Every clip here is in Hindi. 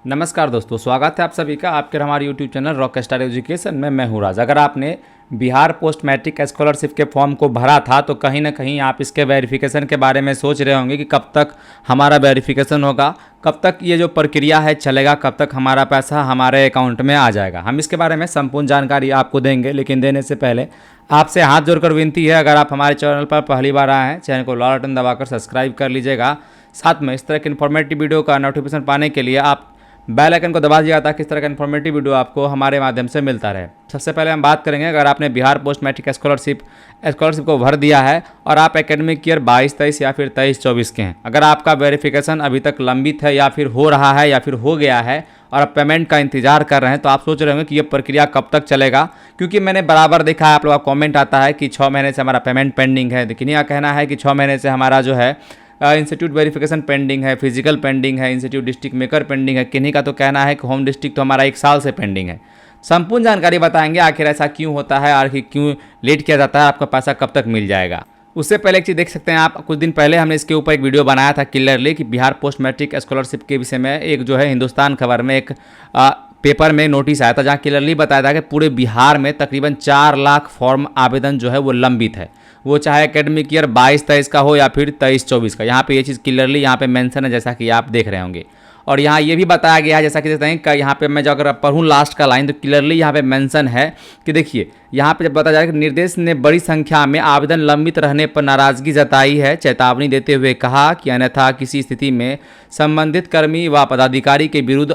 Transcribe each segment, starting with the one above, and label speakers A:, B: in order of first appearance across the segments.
A: नमस्कार दोस्तों, स्वागत है आप सभी का आपके हमारे यूट्यूब चैनल रॉकस्टार एजुकेशन में। मैं हूँ राज। अगर आपने बिहार पोस्ट मैट्रिक स्कॉलरशिप के फॉर्म को भरा था तो कहीं ना कहीं आप इसके वेरिफिकेशन के बारे में सोच रहे होंगे कि कब तक हमारा वेरिफिकेशन होगा, कब तक ये जो प्रक्रिया है चलेगा, कब तक हमारा पैसा हमारे अकाउंट में आ जाएगा। हम इसके बारे में संपूर्ण जानकारी आपको देंगे, लेकिन देने से पहले आपसे हाथ जोड़कर विनती है, अगर आप हमारे चैनल पर पहली बार आए हैं, चैनल को लाल बटन दबाकर सब्सक्राइब कर लीजिएगा। साथ में इस तरह के इन्फॉर्मेटिव वीडियो का नोटिफिकेशन पाने के लिए आप बेल आइकन को दबा दिया ताकि इस तरह का इन्फॉर्मेटिव वीडियो आपको हमारे माध्यम से मिलता रहे। सबसे पहले हम बात करेंगे, अगर आपने बिहार पोस्ट मैट्रिक स्कॉलरशिप को भर दिया है और आप एकेडमिक ईयर 22-23 या फिर 23-24 के हैं, अगर आपका वेरिफिकेशन अभी तक लंबित है या फिर हो रहा है या फिर हो गया है और आप पेमेंट का इंतजार कर रहे हैं, तो आप सोच रहे होंगे कि ये प्रक्रिया कब तक चलेगा। क्योंकि मैंने बराबर देखा है आप लोगों का कॉमेंट आता है कि 6 महीने से हमारा पेमेंट पेंडिंग है। लेकिन यह कहना है कि 6 महीने से हमारा जो है इंस्टीट्यूट वेरिफिकेशन पेंडिंग है, फिजिकल पेंडिंग है, इंस्टीट्यूट डिस्ट्रिक्ट मेकर पेंडिंग है। किन्हीं का तो कहना है कि होम डिस्ट्रिक्ट तो हमारा 1 साल से पेंडिंग है। संपूर्ण जानकारी बताएंगे आखिर ऐसा क्यों होता है, आखिर क्यों लेट किया जाता है, आपका पैसा कब तक मिल जाएगा। उससे पहले एक चीज़ देख सकते हैं आप, कुछ दिन पहले हमने इसके ऊपर एक वीडियो बनाया था क्लियरली कि बिहार पोस्ट मैट्रिक स्कॉलरशिप के विषय में एक जो है हिंदुस्तान खबर में एक पेपर में नोटिस आया था, जहाँ क्लियरली बताया था कि पूरे बिहार में तकरीबन 4 लाख फॉर्म आवेदन जो है वो लंबित है। वो चाहे एकेडमिक ईयर 22-23 का हो या फिर 23-24 का। यहाँ पे ये चीज़ क्लियरली यहाँ पे मेंशन है, जैसा कि आप देख रहे होंगे। और यहाँ ये भी बताया गया है, जैसा कि देखते हैं कि यहाँ पे मैं जो अगर पढ़ूँ लास्ट का लाइन, तो क्लियरली यहाँ पे मेंशन है कि देखिए यहाँ पे जब बताया जाए कि निर्देश ने बड़ी संख्या में आवेदन लंबित रहने पर नाराजगी जताई है, चेतावनी देते हुए कहा कि अन्यथा किसी स्थिति में संबंधित कर्मी व पदाधिकारी के विरुद्ध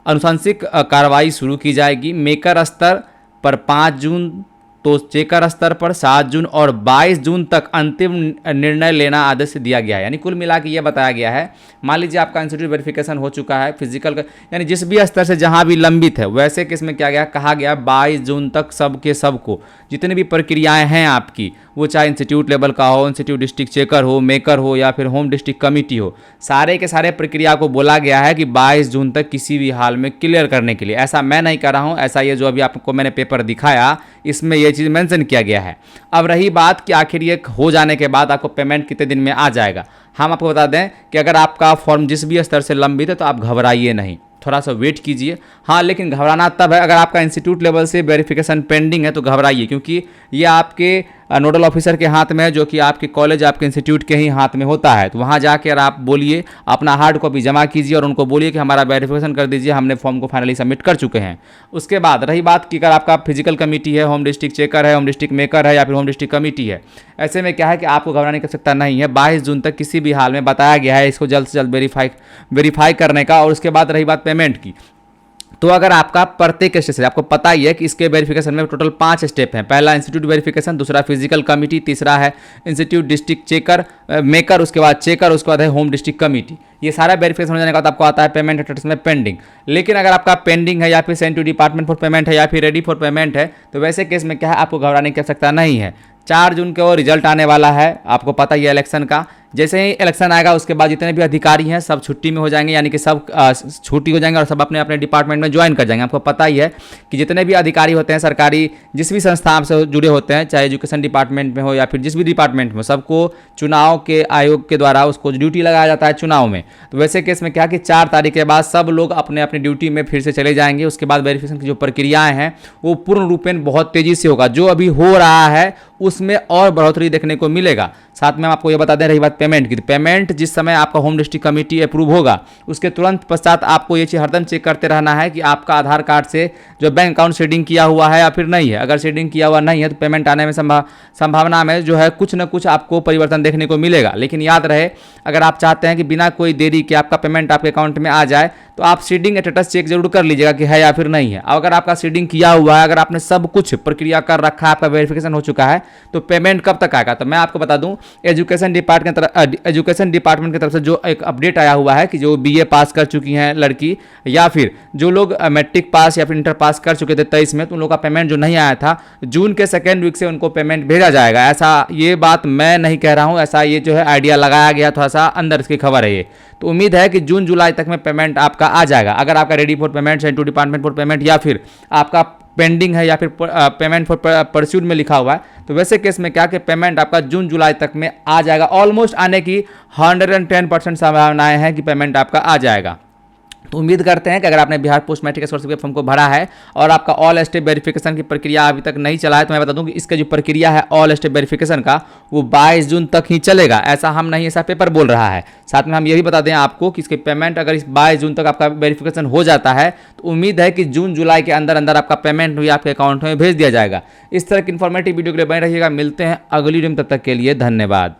A: अनुशंसिक कार्रवाई शुरू की जाएगी। मेकर स्तर पर 5 जून, तो चेकर स्तर पर 7 जून और 22 जून तक अंतिम निर्णय लेना आदेश दिया गया है। यानी कुल मिला के ये बताया गया है, मान लीजिए आपका इंस्टीट्यूट वेरिफिकेशन हो चुका है फिजिकल का, यानी जिस भी स्तर से जहां भी लंबित है, वैसे केस में क्या गया, कहा गया 22 जून तक सबके सबको जितनी भी प्रक्रियाएं हैं आपकी, वो चाहे इंस्टीट्यूट लेवल का हो, इंस्टीट्यूट डिस्ट्रिक्ट चेकर हो, मेकर हो या फिर होम डिस्ट्रिक्ट कमेटी हो, सारे के सारे प्रक्रिया को बोला गया है कि 22 जून तक किसी भी हाल में क्लियर करने के लिए। ऐसा मैं नहीं कर रहा हूँ, ऐसा ये जो अभी आपको मैंने पेपर दिखाया इसमें ये चीज़ मेंशन किया गया है। अब रही बात कि आखिर ये हो जाने के बाद आपको पेमेंट कितने दिन में आ जाएगा, हम आपको बता दें कि अगर आपका फॉर्म जिस भी स्तर से लंबित है तो आप घबराइए नहीं, थोड़ा सा वेट कीजिए। हाँ, लेकिन घबराना तब है अगर आपका इंस्टीट्यूट लेवल से वेरिफिकेशन पेंडिंग है तो घबराइए, क्योंकि ये आपके नोडल ऑफिसर के हाथ में है, जो कि आपके कॉलेज आपके इंस्टीट्यूट के ही हाथ में होता है। तो वहाँ जाकर आप बोलिए, अपना हार्ड कॉपी जमा कीजिए और उनको बोलिए कि हमारा वेरिफिकेशन कर दीजिए, हमने फॉर्म को फाइनली सबमिट कर चुके हैं। उसके बाद रही बात कि अगर आपका फिजिकल कमेटी है, होम डिस्ट्रिक्ट चेकर है, होम डिस्ट्रिक्ट मेकर है या फिर होम डिस्ट्रिक्ट कमेटी है, ऐसे में क्या है कि आपको घबराने की आवश्यकता नहीं है। 22 जून तक किसी भी हाल में बताया गया है इसको जल्द से जल्द वेरीफाई करने का। और उसके बाद रही बात पेमेंट की, तो अगर आपका प्रत्येक स्टेज से आपको पता ही है कि इसके वेरिफिकेशन में टोटल 5 स्टेप हैं। पहला इंस्टीट्यूट वेरिफिकेशन, दूसरा फिजिकल कमेटी, तीसरा है इंस्टीट्यूट डिस्ट्रिक्ट चेकर मेकर, उसके बाद चेकर, उसके बाद है होम डिस्ट्रिक्ट कमेटी। ये सारा वेरिफिकेशन हो जाने के बाद आपको आता है पेमेंट स्टेटस में पेंडिंग। लेकिन अगर आपका पेंडिंग है या फिर send to department for payment है या फिर रेडी फॉर पेमेंट है, तो वैसे केस में क्या है, आपको घबराने की आवश्यकता नहीं है। 4 जून को रिजल्ट आने वाला है, आपको पता ही है इलेक्शन का। जैसे ही इलेक्शन आएगा उसके बाद जितने भी अधिकारी हैं सब छुट्टी में हो जाएंगे, यानी कि सब छुट्टी हो जाएंगे और सब अपने अपने डिपार्टमेंट में ज्वाइन कर जाएंगे। आपको पता ही है कि जितने भी अधिकारी होते हैं सरकारी, जिस भी संस्था से जुड़े होते हैं, चाहे एजुकेशन डिपार्टमेंट में हो या फिर जिस भी डिपार्टमेंट में, सबको चुनाव के आयोग के द्वारा उसको ड्यूटी लगाया जाता है चुनाव में। तो वैसे केस में क्या कि 4 तारीख के बाद सब लोग अपने अपनी ड्यूटी में फिर से चले जाएंगे। उसके बाद वेरिफिकेशन की जो प्रक्रियाएँ हैं वो पूर्ण रूपेण बहुत तेज़ी से होगा। जो अभी हो रहा है उसमें और बढ़ोतरी देखने को मिलेगा। साथ में हम आपको ये बता दें, रही बात पेमेंट की, तो पेमेंट जिस समय आपका होम डिस्ट्रिक्ट कमेटी अप्रूव होगा उसके तुरंत पश्चात आपको ये चीज़ हरदम चेक करते रहना है कि आपका आधार कार्ड से जो बैंक अकाउंट शेडिंग किया हुआ है या फिर नहीं है। अगर शेडिंग किया हुआ नहीं है तो पेमेंट आने में संभावना में जो है कुछ न कुछ आपको परिवर्तन देखने को मिलेगा। लेकिन याद रहे, अगर आप चाहते हैं कि बिना कोई देरी के आपका पेमेंट आपके अकाउंट में आ जाए तो आप सीडिंग स्टेटस चेक जरूर कर लीजिएगा कि है या फिर नहीं है। अगर आपका सीडिंग किया हुआ है, अगर आपने सब कुछ प्रक्रिया कर रखा है, आपका वेरिफिकेशन हो चुका है, तो पेमेंट कब तक आएगा। तो मैं आपको बता दूं, एजुकेशन डिपार्टमेंट की तरफ से जो एक अपडेट आया हुआ है कि जो बीए पास कर चुकी हैं लड़की या फिर जो लोग मैट्रिक पास या फिर इंटर पास कर चुके थे 23 में, तो उन लोगों का पेमेंट जो नहीं आया था, जून के 2nd वीक से उनको पेमेंट भेजा जाएगा। ऐसा ये बात मैं नहीं कह रहा हूँ, ऐसा ये जो है आइडिया लगाया गया, थोड़ा सा अंदर इसकी खबर है ये। तो उम्मीद है कि जून जुलाई तक में पेमेंट आपका आ जाएगा। अगर आपका ready for payment, send to department for payment या फिर आपका पेंडिंग है या फिर पेमेंट फॉर परस्यूड में लिखा हुआ है, तो वैसे केस में क्या कि पेमेंट आपका जून जुलाई तक में आ जाएगा। ऑलमोस्ट आने की 110% संभावनाएं हैं कि पेमेंट आपका आ जाएगा। तो उम्मीद करते हैं कि अगर आपने बिहार पोस्ट मैट्रिक स्कॉलरशिप के फॉर्म को भरा है और आपका ऑल स्टेप वेरिफिकेशन की प्रक्रिया अभी तक नहीं चला है, तो मैं बता दूं कि इसका जो प्रक्रिया है ऑल स्टेप वेरिफिकेशन का, वो 22 जून तक ही चलेगा। ऐसा हम नहीं, ऐसा पेपर बोल रहा है। साथ में हम ये भी बता दें आपको कि इसकी पेमेंट अगर इस 22 जून तक आपका वेरिफिकेशन हो जाता है तो उम्मीद है कि जून जुलाई के अंदर अंदर आपका पेमेंट भी आपके अकाउंट में भेज दिया जाएगा। इस तरह की इन्फॉर्मेटिव वीडियो के लिए बने रहिएगा। मिलते हैं अगली वीडियो में, तब तक के लिए धन्यवाद।